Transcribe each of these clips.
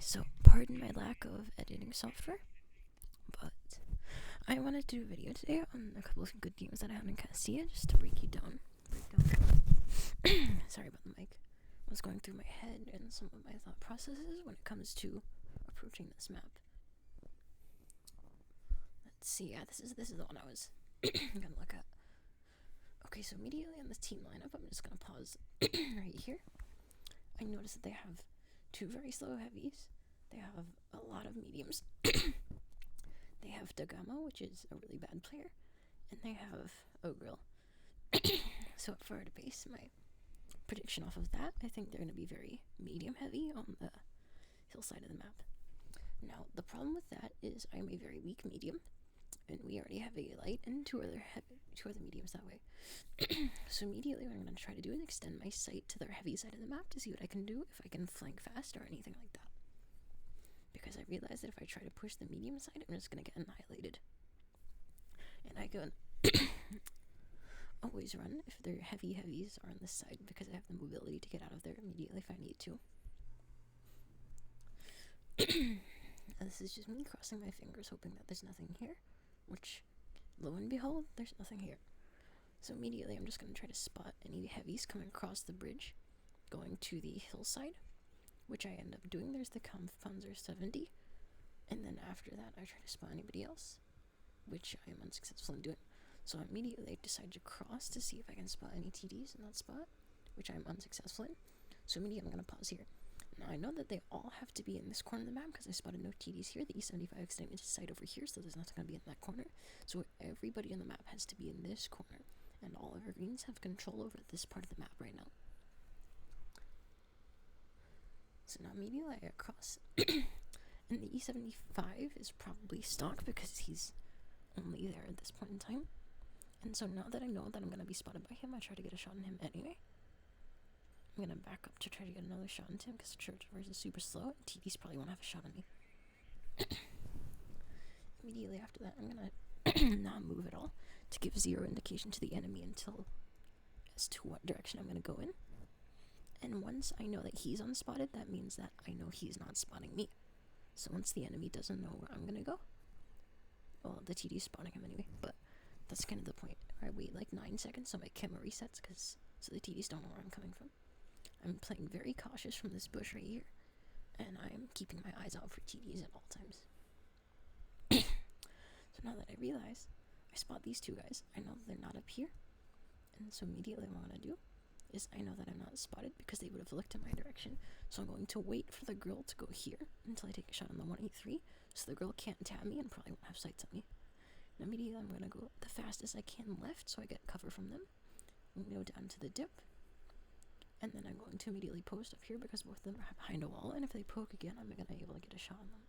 So pardon my lack of editing software, but I wanted to do a video today on a couple of good games that I had in Castilla, just to break down. Sorry about the mic. I was going through my head and some of my thought processes when it comes to approaching this map. Let's see. Yeah, this is the one I was gonna look at. Okay, so immediately on the team lineup, I'm just gonna pause right here. I noticed that they have two very slow heavies. They have a lot of mediums. They have Dagamo, which is a really bad player, and they have Ogril. So for the base, my prediction off of that, I think they're going to be very medium heavy on the hillside of the map. Now, the problem with that is I'm a very weak medium, and we already have a light and two other mediums that way. So immediately what I'm going to try to do is extend my sight to their heavy side of the map to see what I can do, if I can flank fast or anything like that. Because I realize that if I try to push the medium side, I'm just going to get annihilated. And I can always run if their heavies are on this side, because I have the mobility to get out of there immediately if I need to. This is just me crossing my fingers, hoping that there's nothing here, which, lo and behold, there's nothing here. So immediately I'm just going to try to spot any heavies coming across the bridge, going to the hillside, which I end up doing. There's the Kampfpanzer 70, and then after that I try to spot anybody else, which I am unsuccessful in doing. So immediately I decide to cross to see if I can spot any TDs in that spot, which I'm unsuccessful in. So immediately I'm going to pause here. Now I know that they all have to be in this corner of the map because I spotted no TDs here. The E75 extended its sight over here, so there's nothing going to be in that corner. So everybody on the map has to be in this corner, and all of our greens have control over this part of the map right now. So now immediately I cross, and the E75 is probably stock because he's only there at this point in time. And so now that I know that I'm going to be spotted by him, I try to get a shot on him anyway. I'm going to back up to try to get another shot on him because the Chargers is super slow, and TDs probably won't have a shot on me. Immediately after that, I'm going to not move at all to give zero indication to the enemy as to what direction I'm going to go in. And once I know that he's unspotted, that means that I know he's not spotting me. So once the enemy doesn't know where I'm going to go, well, the TD's spotting him anyway, but that's kind of the point. I wait like 9 seconds so my camera resets, so the TDs don't know where I'm coming from. I'm playing very cautious from this bush right here, and I'm keeping my eyes out for TDs at all times. So now that I realize I spot these two guys, I know that they're not up here, and so immediately what I'm going to do is I know that I'm not spotted because they would have looked in my direction, so I'm going to wait for the girl to go here until I take a shot on the 183, so the girl can't tab me and probably won't have sights on me. And immediately I'm going to go the fastest I can left so I get cover from them. I'm going to go down to the dip, and then I'm going to immediately post up here because both of them are behind a wall, and if they poke again, I'm going to be able to get a shot on them.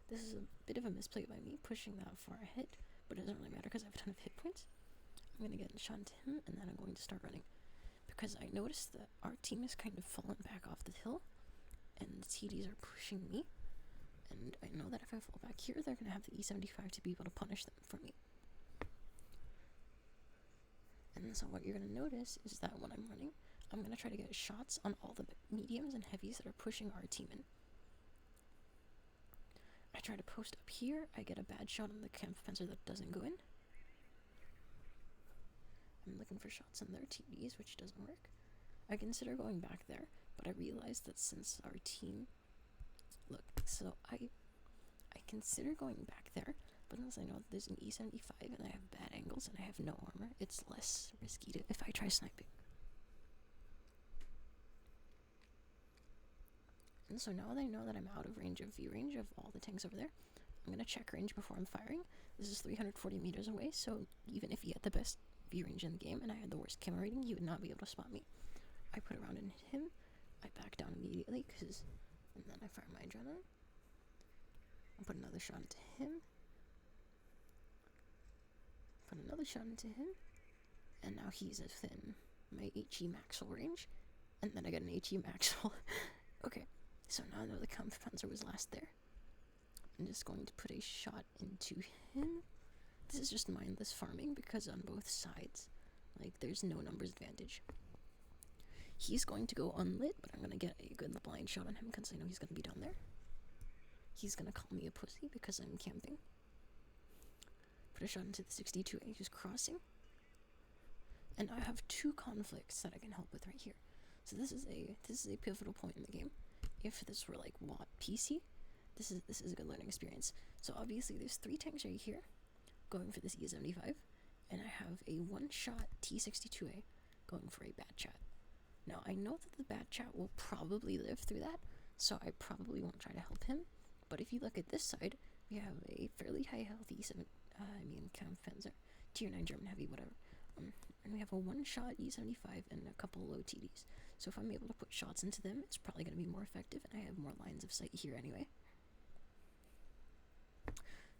This is a bit of a misplay by me, pushing that far ahead, but it doesn't really matter because I have a ton of hit points. I'm going to get a shot into him, and then I'm going to start running, because I noticed that our team is kind of fallen back off the hill, and the TDs are pushing me, and I know that if I fall back here, they're going to have the E75 to be able to punish them for me. And so what you're going to notice is that when I'm running, I'm going to try to get shots on all the mediums and heavies that are pushing our team in. I try to post up here, I get a bad shot on the Kampfpanzer that doesn't go in. I'm looking for shots on their TDs, which doesn't work. I consider going back there, but I realized that since our team... Look, so I consider going back there, but unless I know that there's an E75 and I have bad angles and I have no armor, it's less risky if I try sniping. And so now that I know that I'm out of range of view range of all the tanks over there, I'm going to check range before I'm firing. This is 340 meters away, so even if he had the best view range in the game and I had the worst camera rating, he would not be able to spot me. I put a round in him, I back down immediately, and then I fire my adrenaline. I put another shot into him, put another shot into him, and now he's within my HE Maxwell range, and then I got an HE Maxwell. Okay, so now I know the Kampfpanzer was last there. I'm just going to put a shot into him. This is just mindless farming because on both sides, like, there's no numbers advantage. He's going to go unlit, but I'm going to get a good blind shot on him because I know he's going to be down there. He's going to call me a pussy because I'm camping. Put a shot into the 62A, who's crossing. And I have 2 conflicts that I can help with right here. So this is a pivotal point in the game. If this were like WOT PC, this is a good learning experience. So obviously there's 3 tanks right here going for this E75, and I have a 1-shot T62A going for a Bat Chat. Now I know that the Bat Chat will probably live through that, so I probably won't try to help him. But if you look at this side, we have a fairly high health E7, Kampfpanzer, tier 9 German heavy, whatever. And we have a 1-shot E75 and a couple low TDs. So if I'm able to put shots into them, it's probably going to be more effective, and I have more lines of sight here anyway.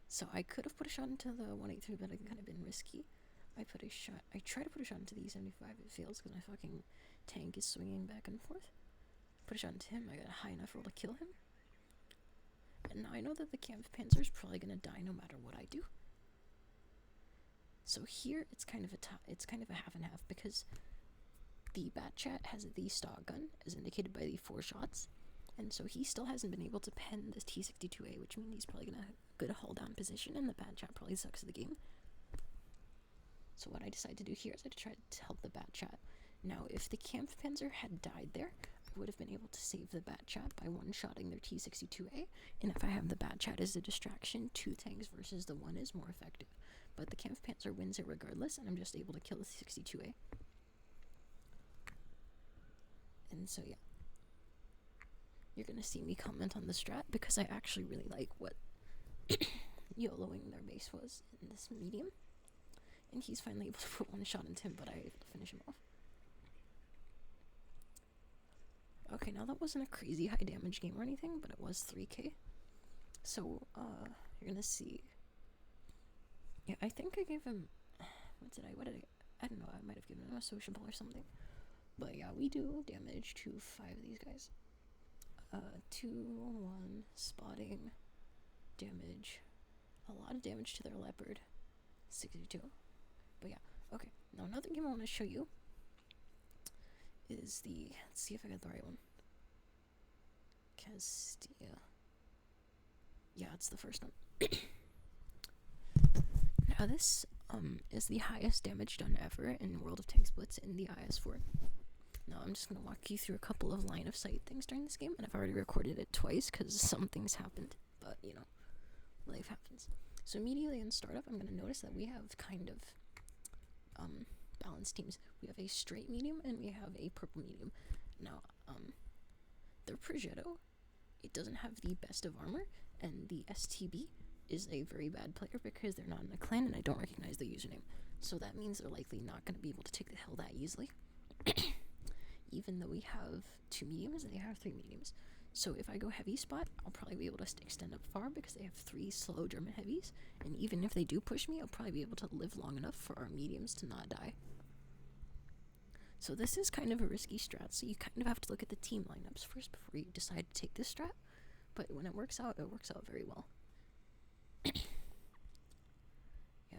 So I could have put a shot into the 183, but it kind of been risky. I try to put a shot into the E75, it fails because my fucking tank is swinging back and forth. Put a shot into him, I got a high enough roll to kill him. And now I know that the Kampfpanzer is probably going to die no matter what I do. So here it's kind of a half and half, because the Bat Chat has the stock gun as indicated by the 4 shots, and so he still hasn't been able to pen this T62A, which means he's probably gonna get a hull down position, and the Bat Chat probably sucks at the game. So what I decided to do here is I tried to help the Bat Chat. Now if the Kampfpanzer had died there, I would have been able to save the Bat Chat by 1-shotting their T62A, and if I have the Bat Chat as a distraction, 2 tanks versus the 1 is more effective. But the Kampfpanzer wins it regardless, and I'm just able to kill the 62A. And so yeah, you're gonna see me comment on the strat because I actually really like what YOLOing their base was in this medium. And he's finally able to put 1 shot into him, but I able to finish him off. Okay, now that wasn't a crazy high damage game or anything, but it was 3k. So, you're gonna see. Yeah, I think I gave him, I don't know, I might have given him a sociable or something. But yeah, we do damage to 5 of these guys. 2, 1, spotting, damage, a lot of damage to their leopard, 62. But yeah, okay, now another game I want to show you is let's see if I got the right one. Castilla. Yeah, it's the first one. Now this is the highest damage done ever in World of Tanks Blitz in the IS4. Now I'm just going to walk you through a couple of line of sight things during this game, and I've already recorded it twice because some things happened, but you know, life happens. So immediately in startup, I'm going to notice that we have kind of balanced teams. We have a straight medium and we have a purple medium. Now, the Progetto, it doesn't have the best of armor, and the STB is a very bad player because they're not in a clan and I don't recognize the username. So that means they're likely not going to be able to take the hill that easily. Even though we have 2 mediums and they have 3 mediums. So if I go heavy spot, I'll probably be able to extend up far because they have 3 slow German heavies. And even if they do push me, I'll probably be able to live long enough for our mediums to not die. So this is kind of a risky strat, so you kind of have to look at the team lineups first before you decide to take this strat. But when it works out very well. Yeah,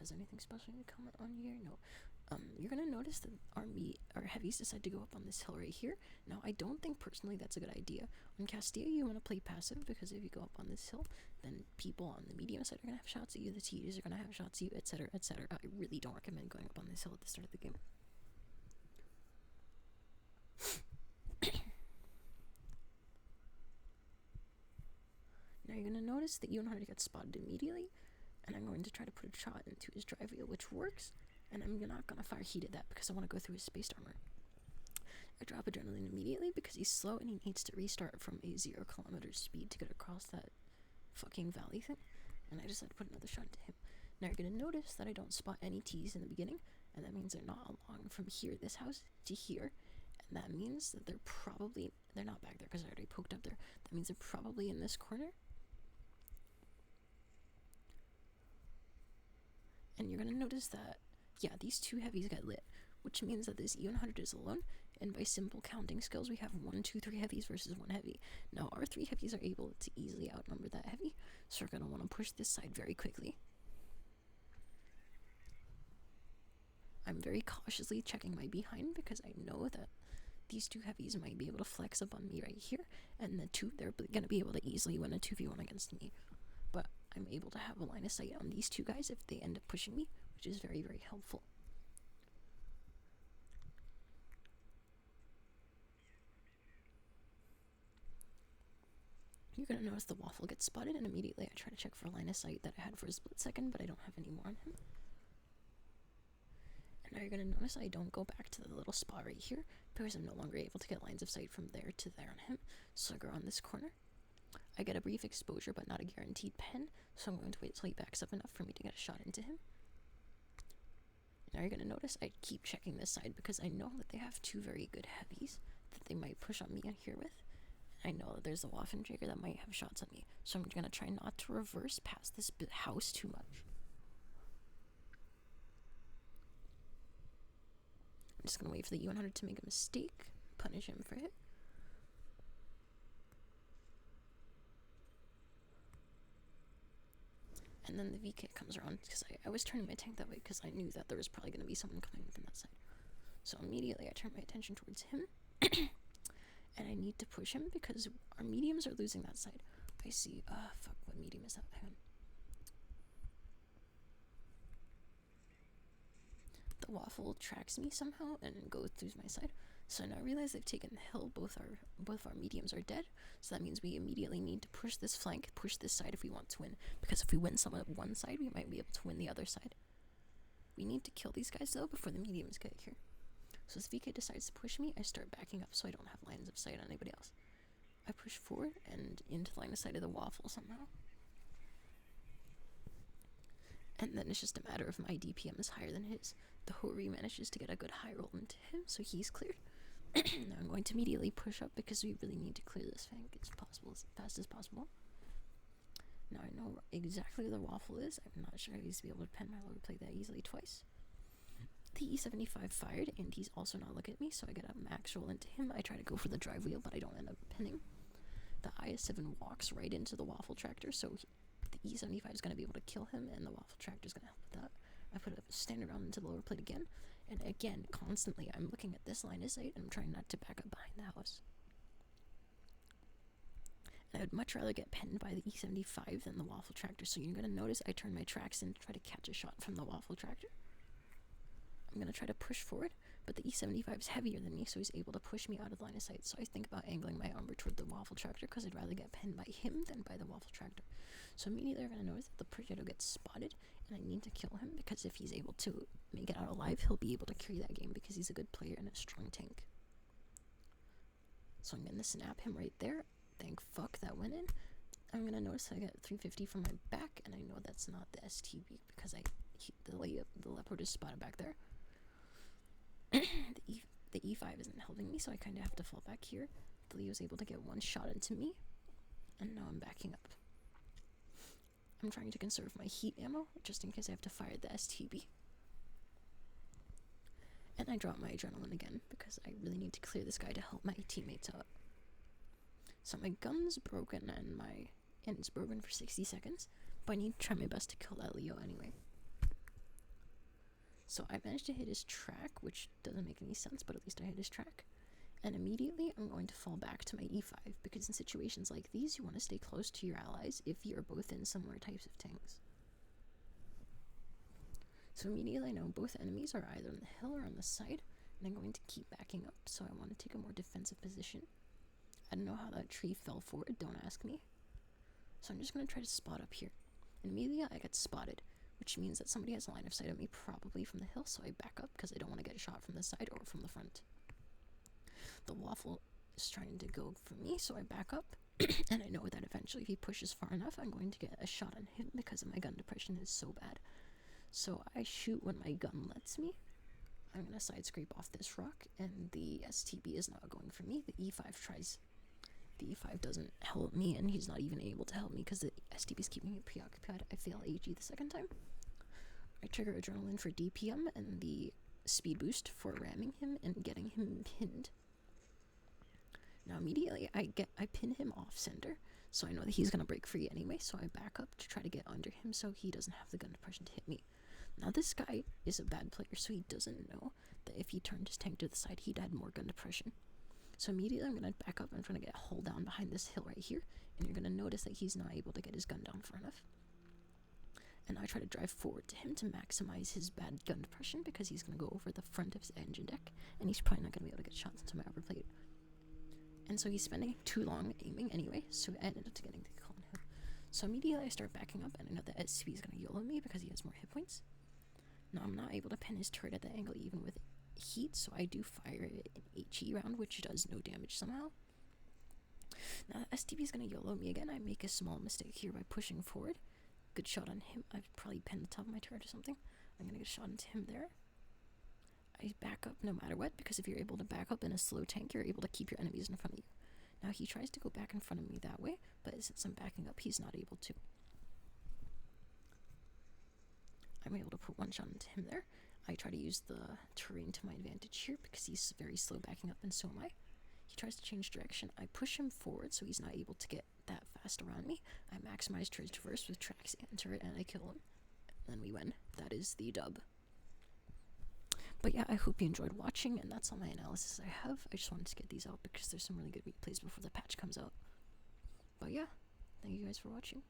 is there anything special to comment on here? No. You're gonna notice that our heavies decide to go up on this hill right here. Now, I don't think personally that's a good idea. On Castilla, you want to play passive because if you go up on this hill, then people on the medium side are gonna have shots at you, the TDs are gonna have shots at you, etc., etc. I really don't recommend going up on this hill at the start of the game. Now you're gonna notice that E100 gets spotted immediately, and I'm going to try to put a shot into his drive wheel, which works. And I'm not gonna fire heat at that because I want to go through his spaced armor. I drop adrenaline immediately because he's slow and he needs to restart from a 0 kilometer speed to get across that fucking valley thing. And I decided to put another shot into him. Now you're gonna notice that I don't spot any T's in the beginning, and that means they're not along from here, this house, to here. And that means that they're not back there because I already poked up there. That means they're probably in this corner. And you're gonna notice that, yeah, these 2 heavies got lit, which means that this E100 is alone, and by simple counting skills, we have 1, 2, 3 heavies versus 1 heavy. Now, our 3 heavies are able to easily outnumber that heavy, so we're gonna want to push this side very quickly. I'm very cautiously checking my behind because I know that these two heavies might be able to flex up on me right here, and the two, they're going to be able to easily win a 2v1 against me. But I'm able to have a line of sight on these two guys if they end up pushing me, which is very, very helpful. You're going to notice the waffle gets spotted, and immediately I try to check for a line of sight that I had for a split second, but I don't have any more on him. And now you're going to notice I don't go back to the little spot right here, because I'm no longer able to get lines of sight from there to there on him, so I go around this corner. I get a brief exposure, but not a guaranteed pen, so I'm going to wait till he backs up enough for me to get a shot into him. Now you're going to notice I keep checking this side, because I know that they have two very good heavies that they might push on me in here with. I know that there's a Waffenjäger that might have shots on me, so I'm going to try not to reverse past this house too much. I'm just going to wait for the E100 to make a mistake, punish him for it. And then the V-kit comes around, because I was turning my tank that way because I knew that there was probably going to be someone coming from that side. So immediately I turn my attention towards him. And I need to push him because our mediums are losing that side. I see, fuck, what medium is that? Hang on. The waffle tracks me somehow and goes through my side. So now I realize they've taken the hill, both of our mediums are dead. So that means we immediately need to push this flank, push this side if we want to win. Because if we win some at one side, we might be able to win the other side. We need to kill these guys though before the mediums get here. So as VK decides to push me, I start backing up so I don't have lines of sight on anybody else. I push forward and into the line of sight of the waffle somehow. And then it's just a matter of my DPM is higher than his. The Hori manages to get a good high roll into him, so he's cleared. Now I'm going to immediately push up because we really need to clear this flank as fast as possible. Now I know exactly where the waffle is. I'm not sure I used to be able to pen my lower plate that easily twice. The E75 fired, and he's also not looking at me, so I get a max roll into him. I try to go for the drive wheel, but I don't end up pinning. The IS-7 walks right into the waffle tractor, so the E75 is going to be able to kill him, and the waffle tractor is going to help with that. I put a standard round into the lower plate again, and again, constantly, I'm looking at this line of sight, and I'm trying not to back up behind the house. And I would much rather get penned by the E75 than the waffle tractor, so you're going to notice I turn my tracks in to try to catch a shot from the waffle tractor. I'm going to try to push forward, but the E75 is heavier than me, so he's able to push me out of the line of sight. So I think about angling my armor toward the waffle tractor because I'd rather get pinned by him than by the waffle tractor. So immediately I'm going to notice that the Progetto gets spotted, and I need to kill him because if he's able to make it out alive, he'll be able to carry that game because he's a good player and a strong tank. So I'm going to snap him right there. Thank fuck that went in. I'm going to notice I got 350 from my back, and I know that's not the STB because the leopard is spotted back there. The E5 isn't helping me, so I kind of have to fall back here. The Leo's able to get one shot into me, and now I'm backing up. I'm trying to conserve my heat ammo, just in case I have to fire the STB. And I drop my adrenaline again, because I really need to clear this guy to help my teammates out. So my gun's broken, and it's broken for 60 seconds, but I need to try my best to kill that Leo anyway. So I managed to hit his track, which doesn't make any sense, but at least I hit his track. And immediately I'm going to fall back to my E5, because in situations like these, you want to stay close to your allies if you're both in similar types of tanks. So immediately I know both enemies are either on the hill or on the side, and I'm going to keep backing up, so I want to take a more defensive position. I don't know how that tree fell forward, don't ask me. So I'm just going to try to spot up here. And immediately I get spotted, which means that somebody has a line of sight on me, probably from the hill, so I back up because I don't want to get a shot from the side or from the front. The waffle is trying to go for me, so I back up, and I know that eventually if he pushes far enough, I'm going to get a shot on him because my gun depression is so bad. So I shoot when my gun lets me. I'm going to side scrape off this rock, and the STB is not going for me. The E5 tries. The E5 doesn't help me, and he's not even able to help me because the STB is keeping me preoccupied. I fail AG the second time. I trigger adrenaline for DPM and the speed boost for ramming him and getting him pinned. Now immediately I pin him off center, so I know that he's going to break free anyway, so I back up to try to get under him so he doesn't have the gun depression to hit me. Now this guy is a bad player, so he doesn't know that if he turned his tank to the side, he'd add more gun depression. So immediately I'm going to back up. I'm trying to get a hold down behind this hill right here. And you're going to notice that he's not able to get his gun down far enough. And I try to drive forward to him to maximize his bad gun depression, because he's going to go over the front of his engine deck. And he's probably not going to be able to get shots into my upper plate. And so he's spending too long aiming anyway, so I ended up getting the kill on him. So immediately I start backing up, and I know that SCP is going to YOLO me because he has more hit points. Now I'm not able to pin his turret at the angle even with heat, so I do fire an HE round, which does no damage somehow. Now the STP is going to YOLO me again. I make a small mistake here by pushing forward. Good shot on him. I've probably pinned the top of my turret or something. I'm going to get a shot into him there. I back up no matter what, because if you're able to back up in a slow tank, you're able to keep your enemies in front of you. Now he tries to go back in front of me that way, but since I'm backing up, he's not able to. I'm able to put one shot into him there. I try to use the terrain to my advantage here, because he's very slow backing up, and so am I. He tries to change direction. I push him forward so he's not able to get that fast around me. I maximize turret traverse with tracks and turret, and I kill him. And then we win. That is the dub. But yeah, I hope you enjoyed watching, and that's all my analysis I have. I just wanted to get these out because there's some really good replays before the patch comes out. But yeah, thank you guys for watching.